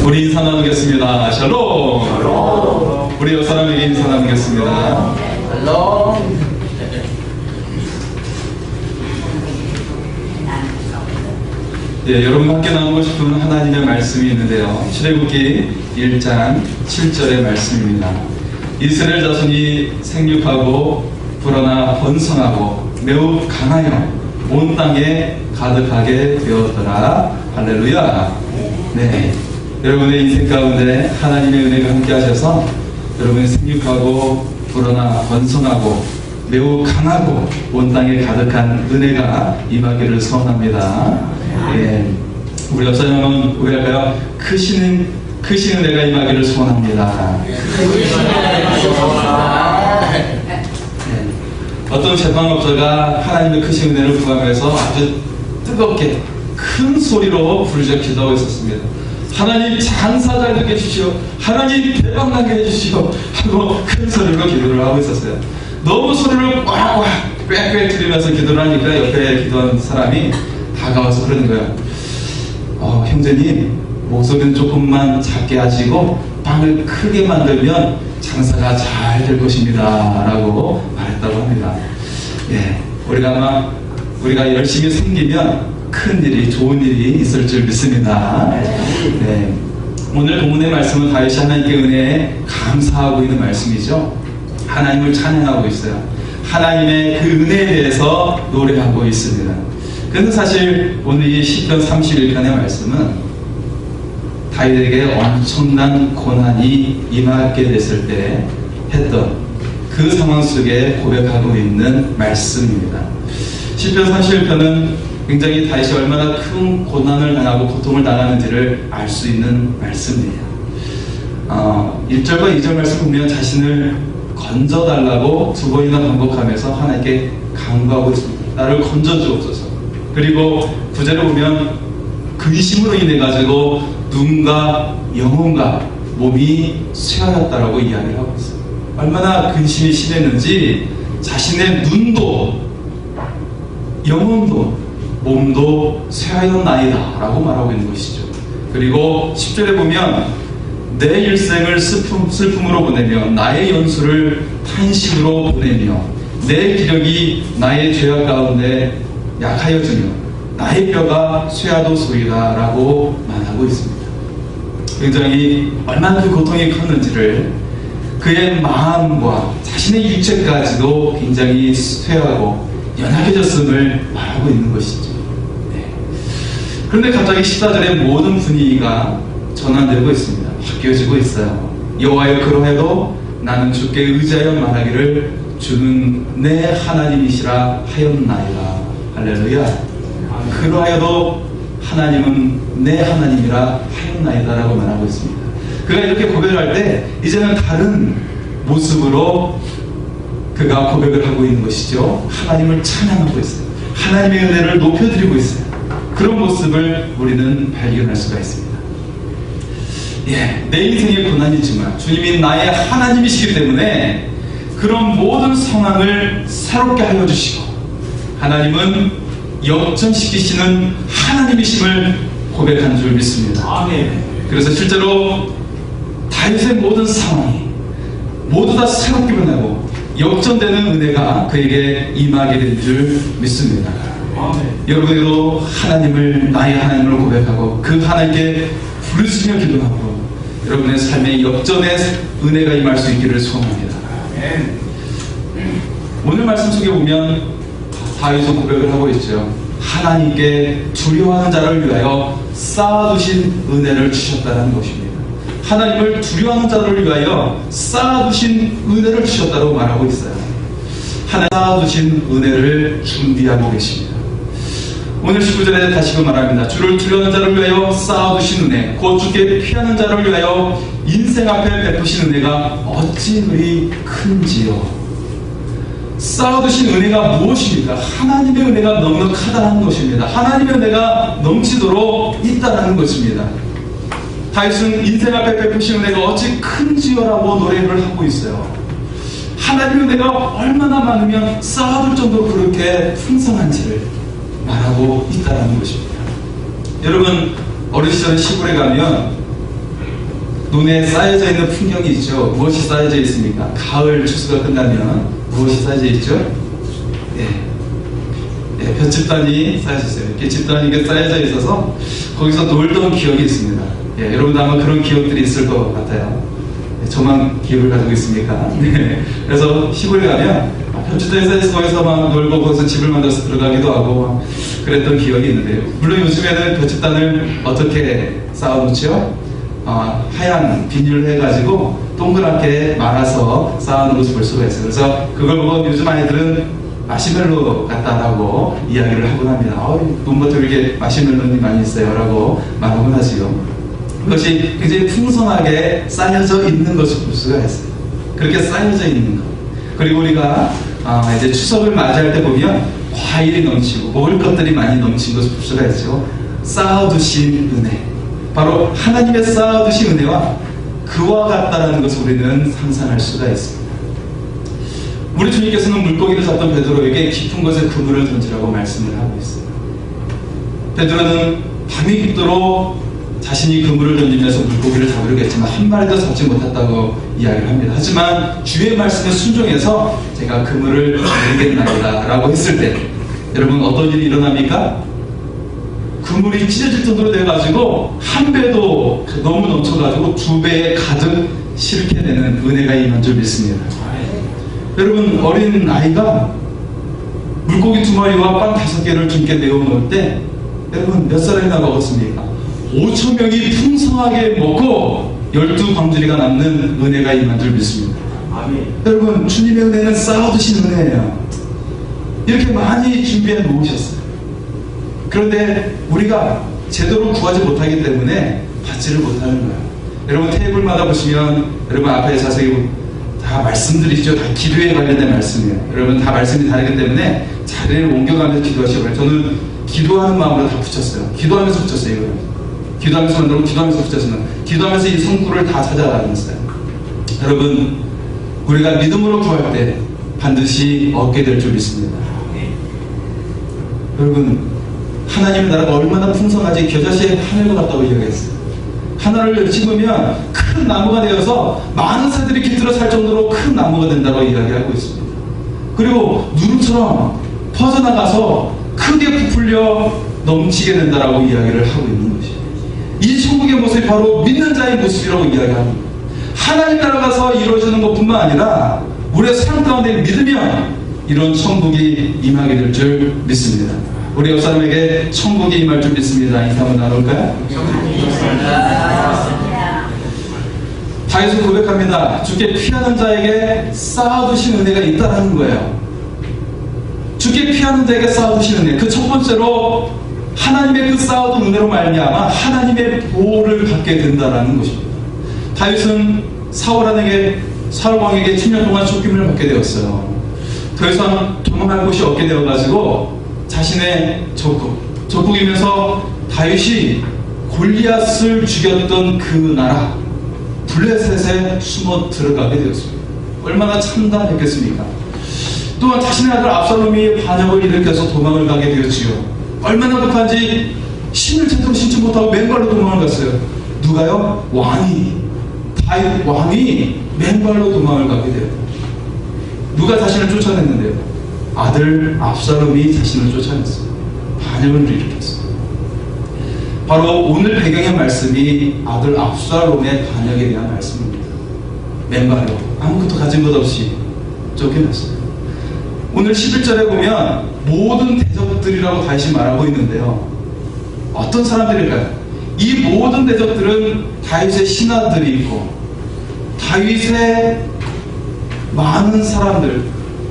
우리 인사 나누겠습니다. 샬롬. 우리 옆 사람에게 인사 나누겠습니다. 샬롬. 예, 여러분과 함께 나누고 싶은 하나님의 말씀이 있는데요. 출애굽기 1장 7절의 말씀입니다. 이스라엘 자손이 생육하고 불어나 번성하고 매우 강하여 온 땅에 가득하게 되었더라. 할렐루야. 네, 여러분의 인생 가운데 하나님의 은혜가 함께 하셔서 여러분이 생육하고 불어나 번성하고 매우 강하고 온 땅에 가득한 은혜가 임하기를 소원합니다. 예, 우리 옆 사람은 고백할까요? 크신 은혜가 임하기를 소원합니다. 어떤 재판업자가 하나님의 크신 은혜를 구하면서 아주 뜨겁게 큰 소리로 부르짖어 기도하고 있었습니다. 하나님 장사 잘 되게 해주시오. 하나님 대박나게 해주시오. 하고 큰 소리로 기도를 하고 있었어요. 너무 소리를 꽉꽉 꽥꽥 들으면서 기도를 하니까 옆에 기도하는 사람이 다가와서 그러는 거예요. 형제님, 목소리는 조금만 작게 하시고 빵을 크게 만들면 장사가 잘 될 것입니다. 라고 말했다고 합니다. 예, 우리가 열심히 섬기면 큰 일이, 좋은 일이 있을 줄 믿습니다. 네, 오늘 본문의 말씀은 다윗이 하나님께 은혜에 감사하고 있는 말씀이죠. 하나님을 찬양하고 있어요. 하나님의 그 은혜에 대해서 노래하고 있습니다. 그런데 사실 오늘 이 시편 31편의 말씀은 다윗에게 엄청난 고난이 임하게 됐을 때 했던 그 상황 속에 고백하고 있는 말씀입니다. 시편 31편은 굉장히 다윗이 얼마나 큰 고난을 당하고 고통을 당하는지를 알 수 있는 말씀이에요. 1절과 2절 말씀 보면 자신을 건져달라고 두 번이나 반복하면서 하나님께 간구하고 있습니다. 나를 건져주옵소서. 그리고 9절에 보면 근심으로 인해 가지고 눈과 영혼과 몸이 쇠하였다라고 이야기를 하고 있어요. 얼마나 근심이 심했는지 자신의 눈도 영혼도 몸도 쇠하였나이다 라고 말하고 있는 것이죠. 그리고 10절에 보면 내 일생을 슬픔으로 보내며 나의 연수를 탄식으로 보내며 내 기력이 나의 죄악 가운데 약하여지며 나의 뼈가 쇠하도소이다 라고 말하고 있습니다. 굉장히 얼마나 그 고통이 컸는지를 그의 마음과 자신의 육체까지도 굉장히 쇠하고 연약해졌음을 말하고 있는 것이죠. 네. 그런데 갑자기 14절에 모든 분위기가 전환되고 있습니다. 바뀌어지고 있어요. 여호와여, 그러해도 나는 주께 의지하여 말하기를 주는 내 하나님이시라 하였나이다. 할렐루야. 그러하여도 하나님은 내 하나님이라 하였나이다 라고 말하고 있습니다. 그가 이렇게 고백을 할 때 이제는 다른 모습으로 그가 고백을 하고 있는 것이죠. 하나님을 찬양하고 있어요. 하나님의 은혜를 높여드리고 있어요. 그런 모습을 우리는 발견할 수가 있습니다. 예, 내 인생의 고난이지만 주님이 나의 하나님이시기 때문에 그런 모든 상황을 새롭게 하여 주시고 하나님은 역전시키시는 하나님이심을 고백한 줄 믿습니다. 아멘. 그래서 실제로 다윗의 모든 상황이 모두 다 새롭게 변하고 역전되는 은혜가 그에게 임하게 된 줄 믿습니다. 아멘. 여러분도 하나님을 나의 하나님을 고백하고 그 하나님께 부르짖으며 기도하고 여러분의 삶에 역전의 은혜가 임할 수 있기를 소원합니다. 아멘. 오늘 말씀 속에 보면 다윗은 고백을 하고 있죠. 하나님께 두려워하는 자를 위하여 쌓아두신 은혜를 주셨다는 것입니다. 하나님을 두려워하는 자를 위하여 쌓아두신 은혜를 주셨다고 말하고 있어요. 하나님 쌓아두신 은혜를 준비하고 계십니다. 오늘 19절에 다시 그 말합니다. 주를 두려워하는 자를 위하여 쌓아두신 은혜, 곧 주께 피하는 자를 위하여 인생 앞에 베푸신 은혜가 어찌 그리 큰지요. 쌓아두신 은혜가 무엇입니까? 하나님의 은혜가 넉넉하다는 것입니다. 하나님의 은혜가 넘치도록 있다는 것입니다. 다윗은 인생 앞에 베푸신 은혜가 어찌 큰지요라고 노래를 하고 있어요. 하나님의 은혜가 얼마나 많으면 쌓아둘 정도로 그렇게 풍성한지를 말하고 있다는 것입니다. 여러분, 어린 시절에 시골에 가면 눈에 쌓여져 있는 풍경이 있죠. 무엇이 쌓여져 있습니까? 가을 추수가 끝나면 무엇이 쌓여져 있죠? 볏짚단이 쌓여져 있어요. 이렇게 집단이 이렇게 쌓여져 있어서 거기서 놀던 기억이 있습니다. 여러분도 아마 그런 기억들이 있을 것 같아요. 저만 기억을 가지고 있습니까? 그래서 시골에 가면 볏짚단이 쌓여서 거기서 막 놀고 거기서 집을 만들어서 들어가기도 하고 그랬던 기억이 있는데요. 물론 요즘에는 볏짚단을 어떻게 쌓아놓죠? 하얀 비닐을 해가지고 동그랗게 말아서 쌓아놓은 것을 볼 수가 있어요. 그래서 그걸 보고 요즘 아이들은 마시멜로 같다라고 이야기를 하곤 합니다. 눈부터 이렇게 마시멜로는 많이 있어요 라고 말하곤 하지요. 그것이 굉장히 풍성하게 쌓여져 있는 것을 볼 수가 있어요. 그렇게 쌓여져 있는 것. 그리고 우리가 이제 추석을 맞이할 때 보면 과일이 넘치고 먹을 것들이 많이 넘친 것을 볼 수가 있죠. 쌓아두신 은혜, 바로 하나님의 쌓아두신 은혜와 그와 같다라는 것을 우리는 상상할 수가 있습니다. 우리 주님께서는 물고기를 잡던 베드로에게 깊은 곳에 그물을 던지라고 말씀을 하고 있어요. 베드로는 밤이 깊도록 자신이 그물을 던지면서 물고기를 잡으려고 했지만 한 마리도 잡지 못했다고 이야기를 합니다. 하지만 주의 말씀에 순종해서 제가 그물을 내리겠나이다 라고 했을 때 여러분 어떤 일이 일어납니까? 그물이 찢어질 정도로 돼가지고 한 배도 너무 넘쳐가지고 두 배에 가득 실게 되는 은혜가 임한 줄 믿습니다. 여러분 어린 아이가 물고기 2마리와 빵 5개를 주님께 내어놓을 때 여러분 몇 사람이나 먹었습니까? 5,000명이 풍성하게 먹고 12광주리가 남는 은혜가 임한 줄 믿습니다. 아멘. 여러분 주님의 은혜는 쌓아두신 은혜예요. 이렇게 많이 준비해 놓으셨어요. 그런데 우리가 제대로 구하지 못하기 때문에 받지를 못하는 거예요. 여러분 테이블마다 보시면 여러분 앞에 자세히 다 말씀들이죠. 다 기도에 관련된 말씀이에요. 여러분 다 말씀이 다르기 때문에 자리를 옮겨가면서 기도하시고 저는 기도하는 마음으로 다 붙였어요. 기도하면서 붙였어요. 이거를. 기도하면서 만들고 기도하면서 붙였어요. 기도하면서 이 성구를 다 찾아가면서요. 여러분 우리가 믿음으로 구할 때 반드시 얻게 될 줄 믿습니다. 여러분 하나님의 나라가 얼마나 풍성하지 겨자씨의 하늘과 같다고 이야기했어요. 하나를 심으면 큰 나무가 되어서 많은 새들이 깃들어 살 정도로 큰 나무가 된다고 이야기하고 있습니다. 그리고 누룩처럼 퍼져나가서 크게 부풀려 넘치게 된다라고 이야기를 하고 있는 것이에요. 이 천국의 모습이 바로 믿는 자의 모습이라고 이야기합니다. 하나님 나라가서 이루어지는 것뿐만 아니라 우리의 삶 가운데 믿으면 이런 천국이 임하게 될 줄 믿습니다. 우리 옆 사람에게 천국이 임할 줄 믿습니다. 인사 한번 나눌까요? 다윗은 고백합니다. 주께 피하는 자에게 쌓아두신 은혜가 있다는 거예요. 주께 피하는 자에게 쌓아두신 은혜. 그 첫 번째로 하나님의 그 쌓아둔 은혜로 말미암아 하나님의 보호를 받게 된다는 것입니다. 다윗은 사울 왕에게 7년 동안 쫓김을 받게 되었어요. 더 이상 도망갈 곳이 없게 되어가지고 자신의 적국이면서 다윗이 골리앗을 죽였던 그 나라 블레셋에 숨어 들어가게 되었습니다. 얼마나 참담했겠습니까? 또한 자신의 아들 압살롬이 반역을 일으켜서 도망을 가게 되었지요. 얼마나 급한지 신을 제대로 신지 못하고 맨발로 도망을 갔어요. 누가요? 다윗 왕이 맨발로 도망을 가게 돼요. 누가 자신을 쫓아냈는데요? 아들 압살롬이 자신을 쫓아냈어요. 반역을 일으켰어요. 바로 오늘 배경의 말씀이 아들 압살롬의 반역에 대한 말씀입니다. 맨발로 아무것도 가진 것 없이 쫓겨났어요. 오늘 11절에 보면 모든 대적들이라고 다시 말하고 있는데요. 어떤 사람들일까요? 이 모든 대적들은 다윗의 신하들이 있고 다윗의 많은 사람들,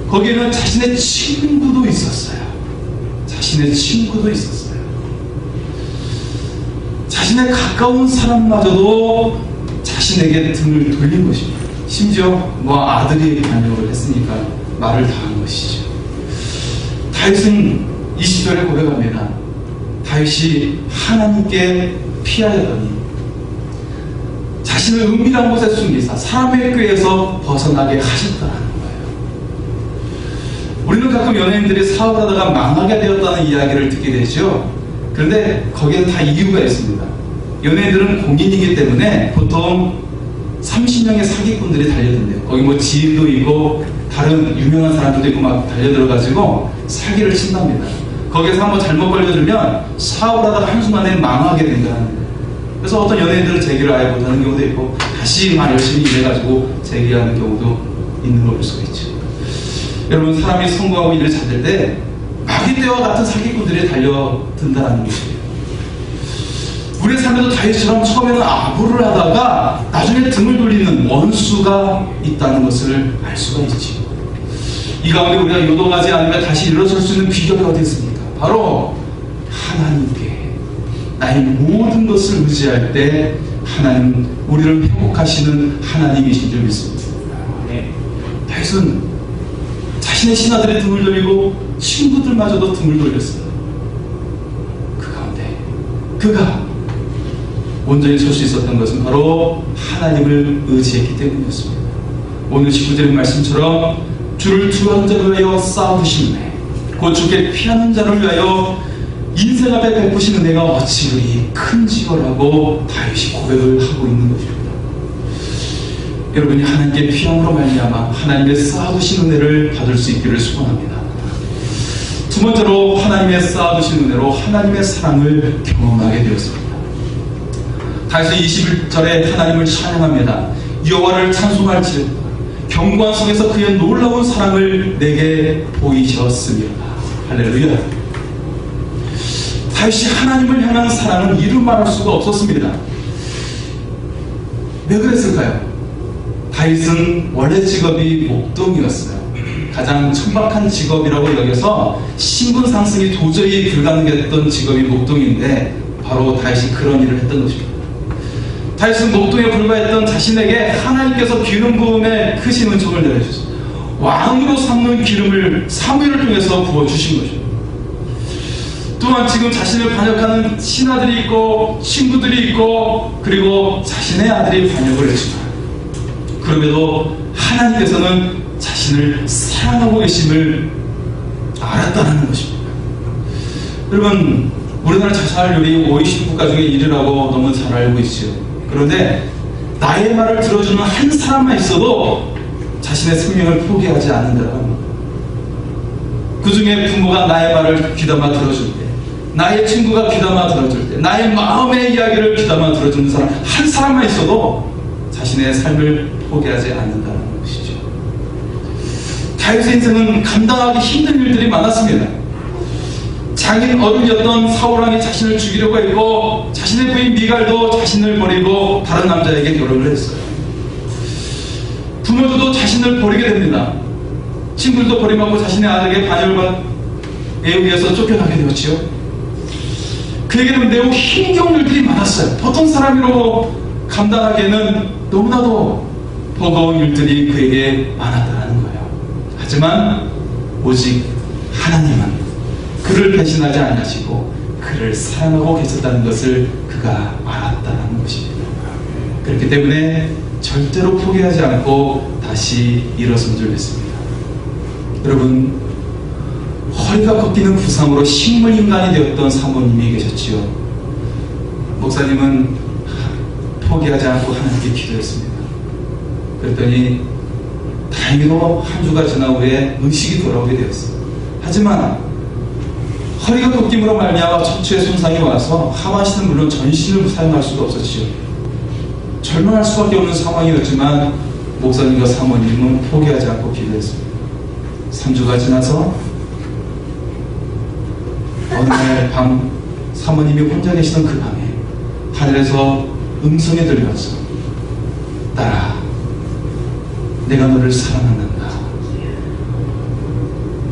거기에는 자신의 친구도 있었어요. 자신의 가까운 사람마저도 자신에게 등을 돌린 것입니다. 심지어 아들이 반역을 했으니까 말을 다 한 것이죠. 다윗은 20절에 고백합니다. 다윗이 하나님께 피하려더니 자신을 은밀한 곳에 숨기사 사람의 꾀에서 벗어나게 하셨다라는 거예요. 우리는 가끔 연예인들이 사업하다가 망하게 되었다는 이야기를 듣게 되죠. 그런데 거기에는 다 이유가 있습니다. 연예인들은 공인이기 때문에 보통 30명의 사기꾼들이 달려든대요. 거기 뭐 지인도 있고 다른 유명한 사람들도 있고 막 달려들어가지고 사기를 친답니다. 거기에서 한번 잘못 걸려들면 사업을 하다가 한순간에 망하게 된다는 거예요. 그래서 어떤 연예인들은 재기를 아예 못하는 경우도 있고 다시 막 열심히 일해가지고 재기하는 경우도 있는 걸 볼 수가 있죠. 여러분, 사람이 성공하고 일을 잘 될 때 마귀떼와 같은 사기꾼들이 달려든다는 것이에요. 우리의 삶에도 다윗처럼 처음에는 아부를 하다가 나중에 등을 돌리는 원수가 있다는 것을 알 수가 있지. 이 가운데 우리가 요동하지 않으면 다시 일어설 수 있는 비결이 어디 있습니까? 바로 하나님께 나의 모든 것을 의지할 때 하나님, 우리를 회복하시는 하나님이신 줄 믿습니다. 다윗은 자신의 신하들의 등을 돌리고 친구들마저도 등을 돌렸어요. 그 가운데 그가 온전히 설 수 있었던 것은 바로 하나님을 의지했기 때문이었습니다. 오늘 19절의 말씀처럼 주를 두려워하는 자를 위하여 싸우시네, 곧 주께 피하는 자를 위하여 인생 앞에 베푸시는 은혜가 어찌 그리 큰지요라고 다윗이 고백을 하고 있는 것입니다. 여러분이 하나님께 피함으로 말미암아 하나님의 쌓아두신 은혜를 받을 수 있기를 소원합니다. 두 번째로 하나님의 쌓아두신 은혜로 하나님의 사랑을 경험하게 되었습니다. 다윗은 21절에 하나님을 찬양합니다. 여호와를 찬송할지어다 경관 속에서 그의 놀라운 사랑을 내게 보이셨으리라. 할렐루야. 다윗이 하나님을 향한 사랑은 이루 말할 수가 없었습니다. 왜 그랬을까요? 다윗은 원래 직업이 목동이었어요. 가장 천박한 직업이라고 여겨서 신분 상승이 도저히 불가능했던 직업이 목동인데 바로 다윗이 그런 일을 했던 것입니다. 다윗은 목동에 불과했던 자신에게 하나님께서 기름 부음에 크신 은총을 내려주셨어요. 왕으로 삼는 기름을 사무엘을 통해서 부어주신 것입니다. 또한 지금 자신을 반역하는 신하들이 있고 친구들이 있고 그리고 자신의 아들이 반역을 했지만 그럼에도 하나님께서는 자신을 사랑하고 계심을 알았다는 것입니다. 여러분, 우리나라 자살 요리 50 국가 중에 1위라고 너무 잘 알고 있죠. 그런데 나의 말을 들어주는 한 사람만 있어도 자신의 생명을 포기하지 않는다는 겁니다. 그 중에 부모가 나의 말을 귀담아 들어줄 때, 나의 친구가 귀담아 들어줄 때, 나의 마음의 이야기를 귀담아 들어주는 사람 한 사람만 있어도 자신의 삶을 포기하지 않는다는 것이죠. 다윗의 인생은 감당하기 힘든 일들이 많았습니다. 장인 어른이었던 사울왕이 자신을 죽이려고 했고 자신의 부인 미갈도 자신을 버리고 다른 남자에게 결혼을 했어요. 부모들도 자신을 버리게 됩니다. 친구들도 버림받고 자신의 아들에게 반열과 애우기에서 쫓겨나게 되었지요. 그에게는 매우 힘겨운 일들이 많았어요. 보통 사람으로 감당하기에는 너무나도 버거운 일들이 그에게 많았다는 거예요. 하지만 오직 하나님은 그를 배신하지 않으시고 그를 사랑하고 계셨다는 것을 그가 알았다는 것입니다. 그렇기 때문에 절대로 포기하지 않고 다시 일어선 줄 믿습니다. 여러분, 허리가 꺾이는 부상으로 식물인간이 되었던 사모님이 계셨지요. 목사님은 포기하지 않고 하나님께 기도했습니다. 그랬더니 다행히도 한 주가 지난 후에 의식이 돌아오게 되었어요. 하지만 허리가 꺾임으로 말미암아 척추에 손상이 와서 하반신은 물론 전신을 사용할 수가 없었지요. 절망할 수밖에 없는 상황이었지만 목사님과 사모님은 포기하지 않고 기도했습니다. 3주가 지나서 어느 날 밤 사모님이 혼자 계시던 그 밤에 하늘에서 음성이 들려왔어. 딸아, 내가 너를 사랑한다.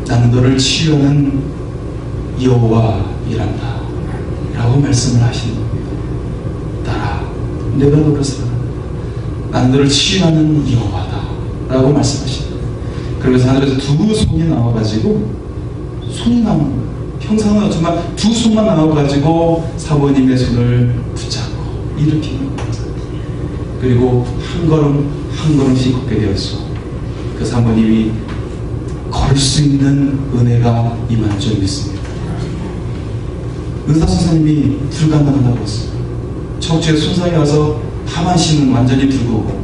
나는 너를 치유하는 여호와이란다 라고 말씀을 하시는 겁니다. 딸아, 내가 너를 사랑한다. 나는 너를 치유하는 여호와다 라고 말씀하십니다. 그러면서 하늘에서 두 손이 나와가지고, 손이 나오는 거예요. 형상은 없지만 두 손만 나와가지고 사모님의 손을 붙잡고 일으키는 거예요. 그리고 한 걸음 한 걸음씩 걷게 되었어. 그 사모님이 걸을 수 있는 은혜가 임한 줄 믿습니다. 의사 선생님이 불가능하다고 했어요. 척추에 손상이 와서 하반신은 완전히 불구고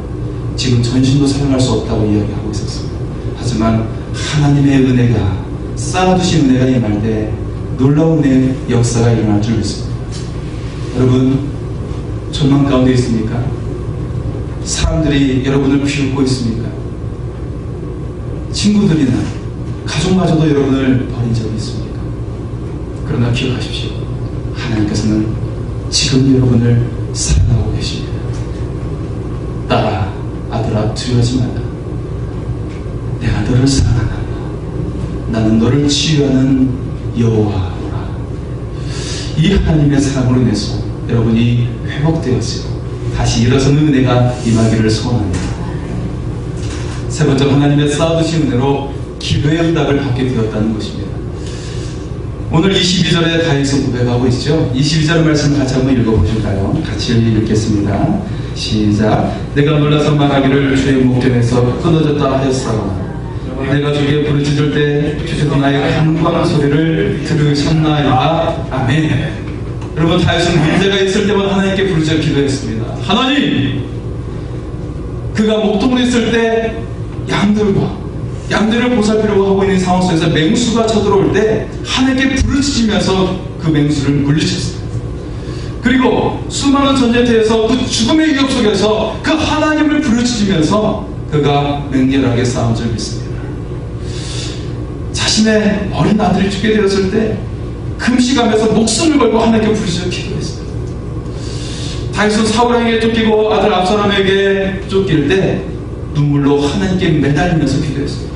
지금 전신도 사용할 수 없다고 이야기하고 있었습니다. 하지만 하나님의 은혜가, 쌓아두신 은혜가 임할 때 놀라운 은혜의 역사가 일어날 줄 믿습니다. 여러분, 절망 가운데 있습니까? 사람들이 여러분을 비웃고 있습니까? 친구들이나 가족마저도 여러분을 버린 적이 있습니까? 그러나 기억하십시오. 하나님께서는 지금 여러분을 사랑하고 계십니다. 딸아, 아들아, 두려워하지 마라. 내가 너를 사랑하나. 나는 너를 치유하는 여호와로라. 이 하나님의 사랑으로 인해서 여러분이 회복되었어요. 다시 일어서는 은혜가 임하기를 소원합니다. 세 번째, 하나님의 쌓아두신 은혜로 기도의 응답을 받게 되었다는 것입니다. 오늘 22절에 다윗은 고백하고 있죠. 22절 말씀을 같이 한번 읽어보실까요? 같이 읽겠습니다. 시작. 내가 놀라서 말하기를 주의 목전에서 끊어졌다 하였사오나 내가 주께 부르짖을 때 주께서 나의 간구하는 소리를 들으셨나이다. 아멘. 여러분, 다윗은 문제가 있을 때마다 하나님께 부르짖어 기도했습니다. 하나님! 그가 목동을 있을 때 양들을 보살피려고 하고 있는 상황 속에서 맹수가 쳐들어올 때 하나님께 부르짖으면서 그 맹수를 물리쳤어요. 그리고 수많은 전쟁터에서 그 죽음의 위협 속에서 그 하나님을 부르짖으면서 그가 맹렬하게 싸운 줄 믿습니다. 자신의 어린 아들이 죽게 되었을 때 금식하면서 목숨을 걸고 하나님께 부르짖어 기도했어요. 다윗은 사울에게 쫓기고 아들 압살롬에게 쫓길 때 눈물로 하나님께 매달리면서 기도했습니다.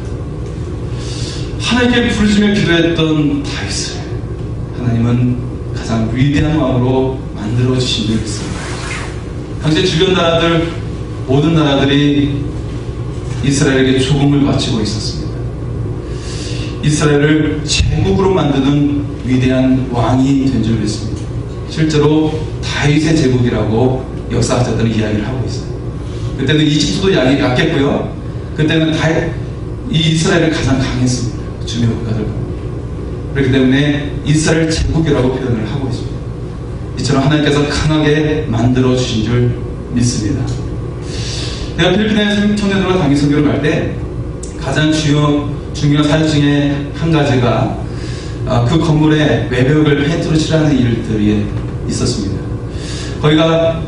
하나님께 부르짖으며 기도했던 다윗을 하나님은 가장 위대한 왕으로 만들어주신 줄 믿습니다. 당시 주변 나라들, 모든 나라들이 이스라엘에게 조공을 바치고 있었습니다. 이스라엘을 제국으로 만드는 위대한 왕이 된 줄 믿습니다. 실제로 다윗의 제국이라고 역사학자들은 이야기를 하고 있어요. 그때는 이집트도 약했고요. 그때는 이 이스라엘이 가장 강했습니다. 주변 국가들과. 그렇기 때문에 이스라엘 제국이라고 표현을 하고 있습니다. 이처럼 하나님께서 강하게 만들어 주신 줄 믿습니다. 내가 필리핀의 청년들과 단기 선교를 갈 때 가장 중요한 사역 중에 한 가지가 그 건물에 외벽을 페인트로 칠하는 일들이 있었습니다. 거기가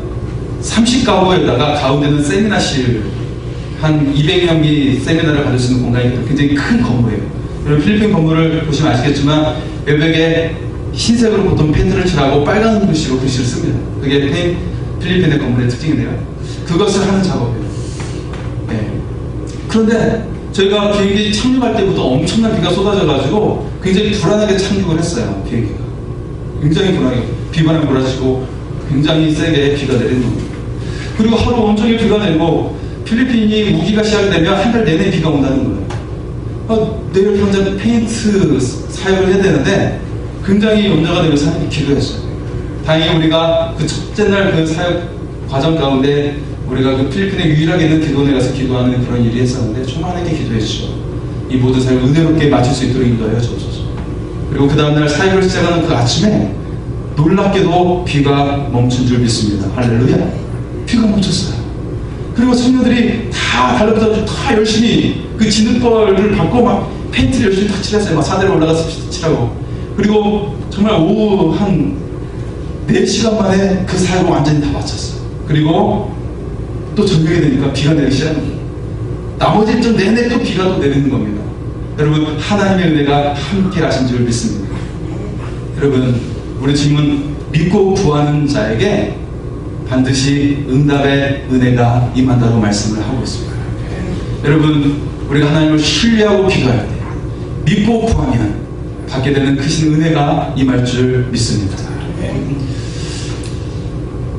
30가구에다가 가운데는 세미나실, 한 200명이 세미나를 받을 수 있는 공간이 굉장히 큰 건물이에요. 여러분, 필리핀 건물을 보시면 아시겠지만 외벽에 흰색으로 보통 페인트를 칠하고 빨간 글씨로 글씨를 씁니다. 그게 필리핀의 건물의 특징인데요. 그것을 하는 작업이에요. 네. 그런데 저희가 비행기 착륙할 때부터 엄청난 비가 쏟아져가지고 굉장히 불안하게 착륙을 했어요. 비행기가 굉장히 불안하게 비바람이 불어지고 굉장히 세게 비가 내리는 겁니다. 그리고 하루 온종일 비가 내리고 필리핀이 우기가 시작되면 한 달 내내 비가 온다는 거예요. 내일 당장 페인트 사역을 해야 되는데 굉장히 염려가 되면서 하나님께 기도했어요. 다행히 우리가 그 첫째 날 그 사역 과정 가운데 우리가 그 필리핀에 유일하게 있는 기도원에 가서 기도하는 그런 일이 했었는데 정말 하나님께 기도해 주시오. 이 모든 사역을 은혜롭게 마칠 수 있도록 인도하여 주옵소서. 그리고 그 다음날 사역을 시작하는 그 아침에 놀랍게도 비가 멈춘 줄 믿습니다. 할렐루야. 비가 멈췄어요. 그리고 청년들이 다 달라붙어서 다 열심히 그 진흙벌을 받고 막 페인트를 열심히 다 칠했어요. 막 사대로 올라가서 칠하고. 그리고 정말 오후 한 4시간 만에 그 사역을 완전히 다 마쳤어요. 그리고 또 저녁이 되니까 비가 내리기 시작합니다. 나머지 일정 내내 또 비가 또 내리는 겁니다. 여러분, 하나님의 은혜가 함께 하신 줄 믿습니다. 여러분, 우리 주님은 믿고 구하는 자에게 반드시 응답의 은혜가 임한다고 말씀을 하고 있습니다. 여러분, 우리가 하나님을 신뢰하고 기도할 때 믿고 구하면 받게 되는 크신 은혜가 임할 줄 믿습니다.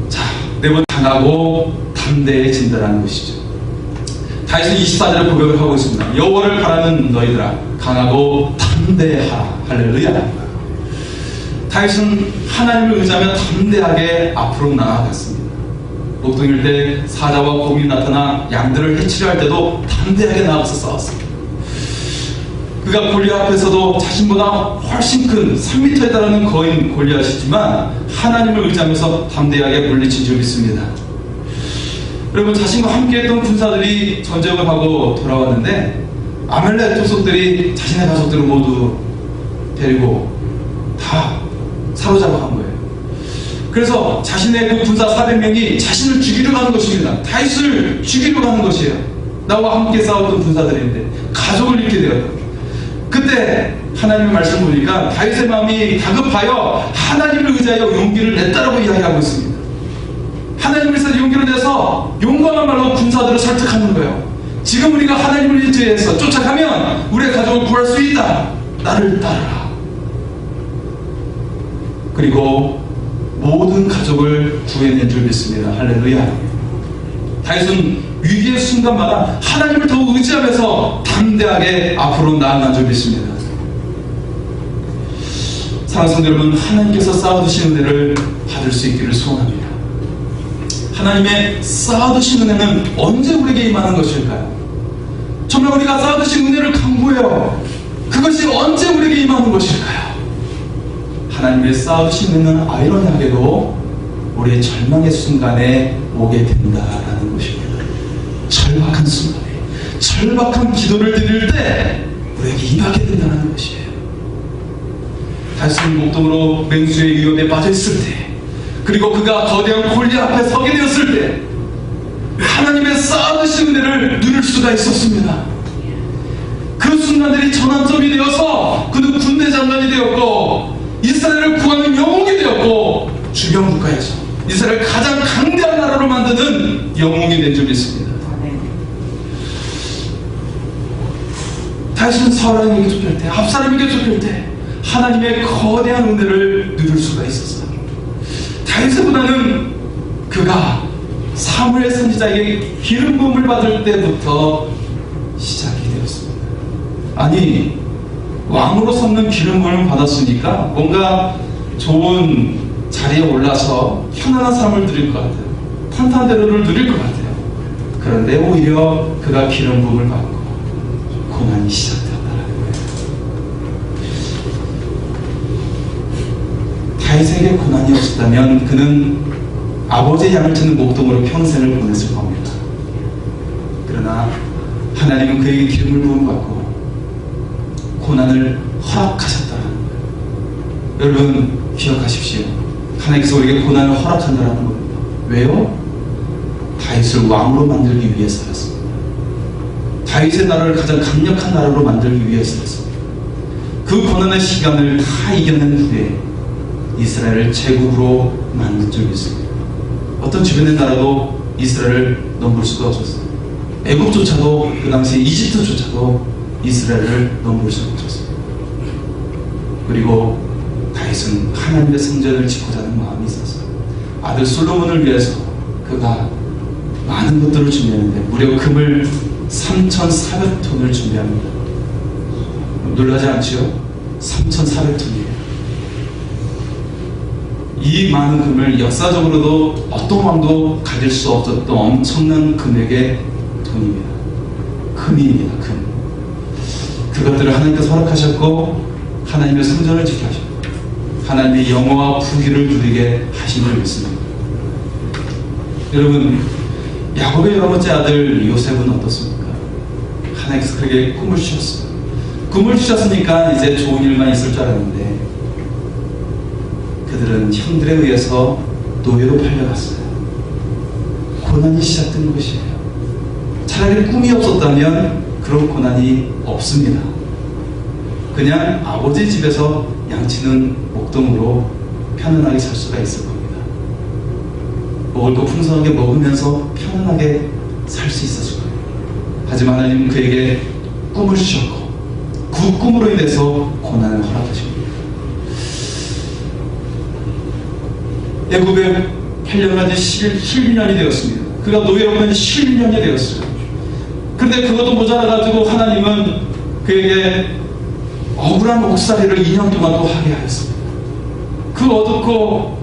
자, 네 번 강하고 담대해진다라는 것이죠. 다윗은 24절에 고백을 하고 있습니다. 여호와를 바라는 너희들아 강하고 담대하라. 할렐루야. 다윗은 하나님을 의지하며 담대하게 앞으로 나아갔습니다. 목동일 때 사자와 곰이 나타나 양들을 해치려 할 때도 담대하게 나아가서 싸웠습니다. 그가 골리앗 앞에서도 자신보다 훨씬 큰 3m에 달하는 거인 골리앗이지만 하나님을 의지하면서 담대하게 물리친 줄 믿습니다. 여러분, 자신과 함께했던 군사들이 전쟁을 하고 돌아왔는데 아말렉 족속들이 자신의 가족들을 모두 데리고 다 사로잡아 간 거예요. 그래서 자신의 그 군사 400명이 자신을 죽이려 가는 것입니다. 다윗을 죽이려 가는 것이에요. 나와 함께 싸웠던 군사들인데 가족을 잃게 되었다. 그때 하나님의 말씀 보니까 다윗의 마음이 다급하여 하나님을 의지하여 용기를 냈다라고 이야기하고 있습니다. 하나님을 위해서 용기를 내서 용감한 말로 군사들을 설득하는 거예요. 지금 우리가 하나님을 의지해서 쫓아가면 우리의 가족을 구할 수 있다. 나를 따르라. 그리고 모든 가족을 구해낸 줄 믿습니다. 할렐루야. 다윗은 위기의 순간마다 하나님을 더욱 의지하면서 담대하게 앞으로 나아간 줄 믿습니다. 사랑하는 성도 여러분, 하나님께서 쌓아두신 은혜를 받을 수 있기를 소원합니다. 하나님의 쌓아두신 은혜는 언제 우리에게 임하는 것일까요? 정말 우리가 쌓아두신 은혜를 강구해요. 그것이 언제 우리에게 임하는 것일까요? 하나님의 쌓아두신 은혜는 아이러니하게도 우리의 절망의 순간에 오게 된다라는 것입니다. 절박한 순간에, 절박한 기도를 드릴 때 우리에게 임하게 된다는 것이에요. 다윗은 목동으로 맹수의 위협에 빠져 있을 때, 그리고 그가 거대한 골리앗 앞에 서게 되었을 때 하나님의 쌓아두신 은혜를 누릴 수가 있었습니다. 그 순간들이 전환점이 되어서 그는 군대 장관이 되었고 이스라엘을 구하는 영웅이 되었고 주변 국가에서 이스라엘 가장 강대한 나라로 만드는 영웅이 된 줄 믿습니다. 다윗은 사울에게 쫓길 때, 압살롬에게 쫓길 때 하나님의 거대한 은혜를 누릴 수가 있었어요. 다윗보다는 그가 사무엘 선지자에게 기름 부음을 받을 때부터 시작이 되었습니다. 아니, 왕으로 삼는 기름 부음을 받았으니까 뭔가 좋은 자리에 올라서 편안한 삶을 누릴 것 같아요. 탄탄대로를 누릴 것 같아요. 그런데 오히려 그가 기름 부음을 받고 고난이 시작되었다는 거예요. 다윗에게 고난이 없었다면 그는 아버지의 양을 치는 목동으로 평생을 보냈을 겁니다. 그러나 하나님은 그에게 기름을 부음받고 고난을 허락하셨다는 거예요. 여러분 기억하십시오. 하나님께서 우리에게 고난을 허락한다는 겁니다. 왜요? 다윗을 왕으로 만들기 위해서였습니다. 다윗의 나라를 가장 강력한 나라로 만들기 위해서였습니다. 그 고난의 시간을 다 이겨낸 후에 이스라엘을 제국으로 만든 줄 믿습니다. 어떤 주변의 나라도 이스라엘을 넘볼 수가 없었어요. 애국조차도 그 당시 이집트조차도 이스라엘을 넘볼 수가 없었어요. 그리고 다윗은 하나님의 성전을 짓고자 하는 마음이 있었어요. 아들 솔로몬을 위해서 그가 많은 것들을 준비했는데 무려 금을 3,400톤을 준비합니다. 놀라지 않지요? 3,400톤이에요. 이 많은 금을 역사적으로도 어떤 왕도 가질 수 없었던 엄청난 금액의 돈입니다. 금입니다. 금. 그것들을 하나님께서 허락하셨고 하나님의 성전을 지켜하셨고 하나님의 영화와 부귀를 누리게 하신 줄 믿습니다. 여러분, 야곱의 여러 번째 아들 요셉은 어떻습니까? 하나님께서 그에게 꿈을 주셨어요. 꿈을 주셨으니까 이제 좋은 일만 있을 줄 알았는데 그들은 형들에 의해서 노예로 팔려갔어요. 고난이 시작된 것이에요. 차라리 꿈이 없었다면 그런 고난이 없습니다. 그냥 아버지 집에서 양치는 목동으로 편안하게 살 수가 있을 겁니다. 먹을 거 풍성하게 먹으면서 편안하게 살 수 있었을 거예요. 하지만 하나님은 그에게 꿈을 주셨고 그 꿈으로 인해서 고난을 허락하십니다. 애굽에 8년간 11년이 되었습니다. 그가 노예로 간 11년이 되었어요. 그런데 그것도 모자라가지고 하나님은 그에게 억울한 옥살이를 2년 동안 또 하게 하였습니다. 그 어둡고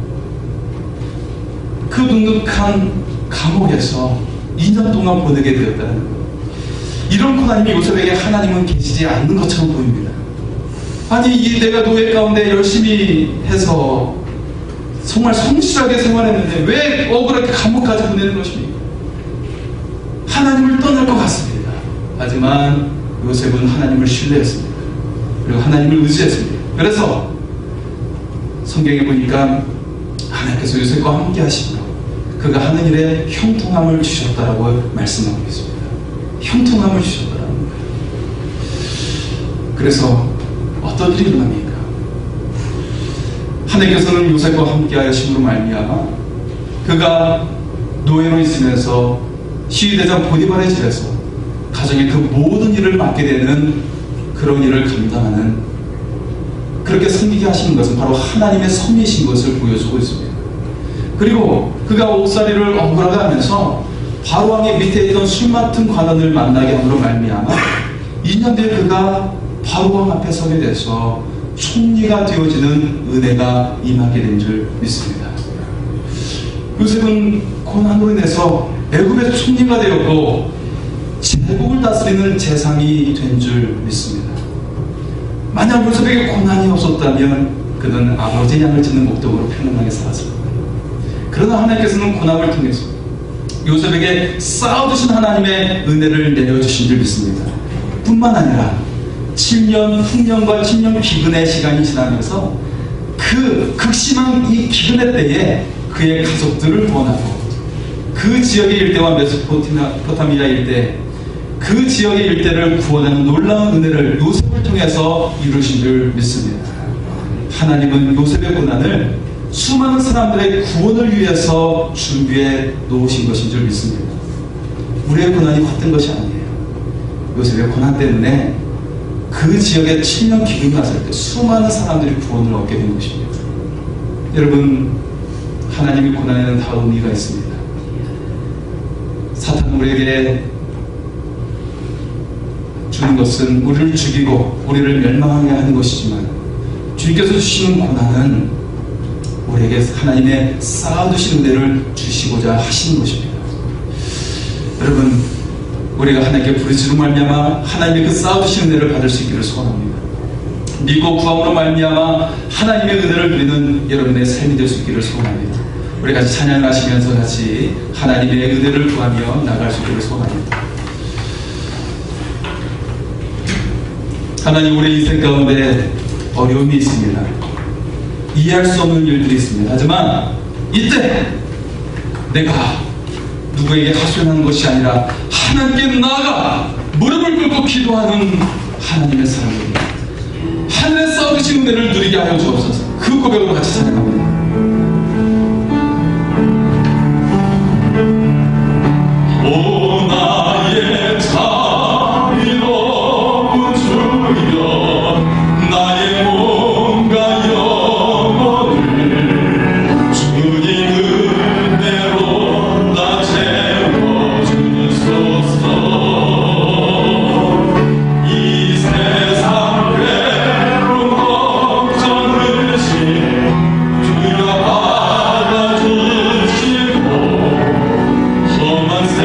그 눅눅한 감옥에서 2년 동안 보내게 되었다는 것. 이런 고난이 요셉에게 하나님은 계시지 않는 것처럼 보입니다. 아니, 이 내가 노예 가운데 열심히 해서 정말 성실하게 생활했는데 왜 억울하게 감옥까지 보내는 것입니까? 하지만 요셉은 하나님을 신뢰했습니다. 그리고 하나님을 의지했습니다. 그래서 성경에 보니까 하나님께서 요셉과 함께 하시며 그가 하는 일에 형통함을 주셨다라고 말씀하고 있습니다. 형통함을 주셨다라는 거예요. 그래서 어떤 일이 일어납니까? 하나님께서는 요셉과 함께 하심으로 말미암아 그가 노예로 있으면서 시위대장 보디발의 집에서 가정의 그 모든 일을 맡게 되는 그런 일을 감당하는, 그렇게 섬기게 하시는 것은 바로 하나님의 섭리이신 것을 보여주고 있습니다. 그리고 그가 옷살이를 억울하게 하면서 바로왕의 밑에 있던 술 맡은 관원을 만나게 함으로 말미암아 2년 뒤에 그가 바로왕 앞에 서게 돼서 총리가 되어지는 은혜가 임하게 된 줄 믿습니다. 요셉은 고난으로 인해서 애굽의 총리가 되었고 제국을 다스리는 재상이 된 줄 믿습니다. 만약 요셉에게 고난이 없었다면 그는 아버지 양을 짓는 목적으로 편안하게 살았을 겁니다. 그러나 하나님께서는 고난을 통해서 요셉에게 쌓아두신 하나님의 은혜를 내려주신 줄 믿습니다. 뿐만 아니라 7년 흉년과 7년 기근의 시간이 지나면서 그 극심한 이 기근의 때에 그의 가족들을 구원하고 그 지역의 일대와 메소포타미아 일대, 그 지역의 일대를 구원하는 놀라운 은혜를 요셉을 통해서 이루신 줄 믿습니다. 하나님은 요셉의 고난을 수많은 사람들의 구원을 위해서 준비해 놓으신 것인 줄 믿습니다. 우리의 고난이 헛된 것이 아니에요. 요셉의 고난 때문에 그 지역에 7년 기근이 왔을 때 수많은 사람들이 구원을 얻게 된 것입니다. 여러분, 하나님의 고난에는 다 의미가 있습니다. 사탄은 우리에게 주는 것은 우리를 죽이고 우리를 멸망하게 하는 것이지만, 주님께서 주시는 고난은 우리에게 하나님의 쌓아두신 은혜를 주시고자 하시는 것입니다. 여러분, 우리가 하나님께 부르짖음으로 말미암아 하나님의 그 쌓아두신 은혜를 받을 수 있기를 소원합니다. 믿고 구함으로 말미암아 하나님의 은혜를 누리는 여러분의 삶이 될 수 있기를 소원합니다. 우리 같이 찬양을 하시면서 같이 하나님의 은혜를 구하며 나갈 수 있기를 소원합니다. 하나님, 우리 인생 가운데 어려움이 있습니다. 이해할 수 없는 일들이 있습니다. 하지만 이때 내가 누구에게 하소연하는 것이 아니라 하나님께 나아가 무릎을 꿇고 기도하는 하나님의 사람입니다. 하늘에 쌓아두신 은혜를 누리게 하여 주옵소서. 그 고백으로 같이 찬양합니다. 오 나의 자비로운 주여, 나의 몸과 영혼을 주님 은혜로 나 채워주소서. 이 세상 괴로움 걱정 의심 주여 받아주시고 험한 세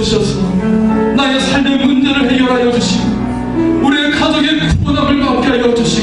주셔서 나의 삶의 문제를 해결하여 주시고 우리의 가족의 구원함을 받게 하여 주시고